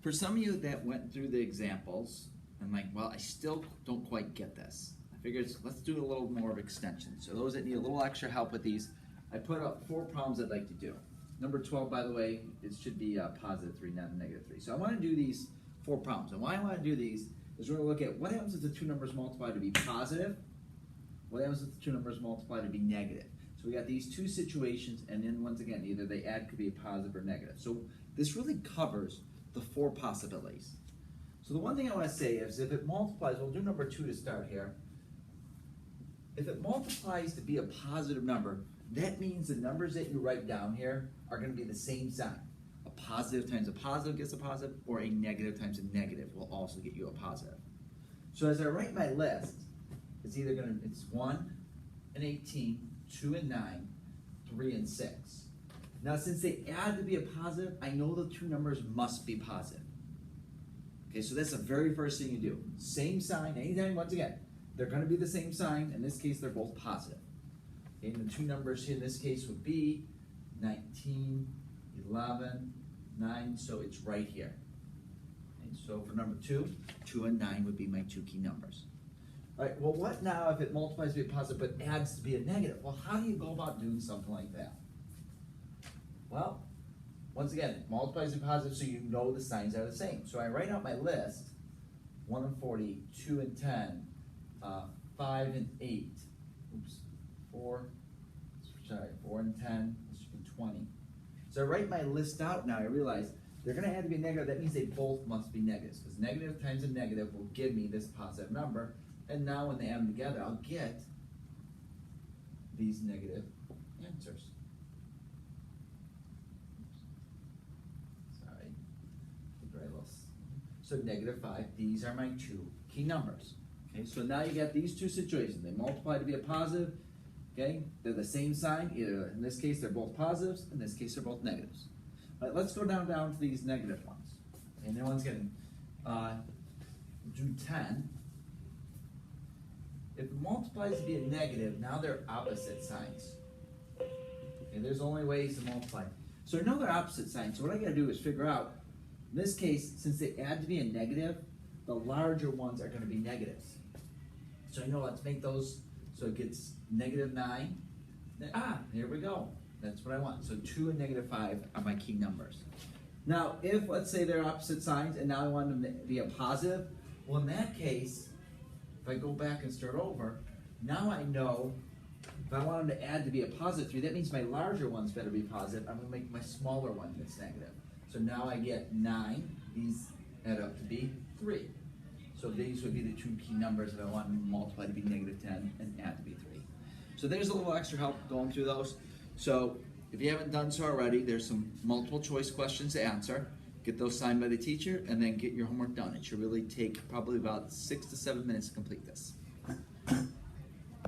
For some of you that went through the examples, and like, well, I still don't quite get this. I figured let's do a little more of extension. So those that need a little extra help with these, I put up 4 problems I'd like to do. Number 12, by the way, it should be positive 3, not negative 3. So I want to do these 4 problems. And why I want to do these is we're going to look at what happens if the 2 numbers multiply to be positive, what happens if the 2 numbers multiply to be negative. So we got these 2 situations, and then once again, either they add could be a positive or negative. So this really covers the 4 possibilities. So the one thing I want to say is if it multiplies, we'll do number 2 to start here. If it multiplies to be a positive number, that means the numbers that you write down here are going to be the same sign. A positive times a positive gets a positive, or a negative times a negative will also get you a positive. So as I write my list, it's either going to, it's 1 and 18, 2 and 9, 3 and 6. Now since they add to be a positive, I know the 2 numbers must be positive. Okay, so that's the very first thing you do. Same sign, anytime, once again, they're going to be the same sign. In this case, they're both positive. And the 2 numbers here in this case would be 19, 11, 9, so it's right here. And so for number 2, 2 and 9 would be my 2 key numbers. All right, well, what now if it multiplies to be a positive but adds to be a negative? Well, how do you go about doing something like that? Well, once again, it multiplies to be positive, so you know the signs are the same. So I write out my list, 1 and 40, 2 and 10, 5 and 8, 4 and 10, this should be 20. So I write my list out now, I realize they're going to add to be negative, that means they both must be negatives, because negative times a negative will give me this positive number, and now when they add them together, I'll get these negative answers. Sorry, so negative 5, these are my 2 key numbers. Okay, so now you got these 2 situations. They multiply to be a positive. Okay, they're the same sign. Either in this case they're both positives. In this case they're both negatives. All right, let's go down to these negative ones. And then once again, do 10. If it multiplies to be a negative, now they're opposite signs. Okay, there's only ways to multiply. So another opposite sign. So what I got to do is figure out. In this case, since they add to be a negative, the larger ones are going to be negatives. So I know, let's make those, so it gets negative 9. Here we go. That's what I want. So 2 and negative 5 are my key numbers. Now, if, let's say they're opposite signs, and now I want them to be a positive, well, in that case, if I go back and start over, now I know if I want them to add to be a positive 3, that means my larger ones better be positive. I'm going to make my smaller one that's negative. So now I get 9. These add up to be 3. So these would be the 2 key numbers if I want them to multiply to be negative 10 and add to be 3. So there's a little extra help going through those. So if you haven't done so already, there's some multiple choice questions to answer. Get those signed by the teacher and then get your homework done. It should really take probably about 6 to 7 minutes to complete this.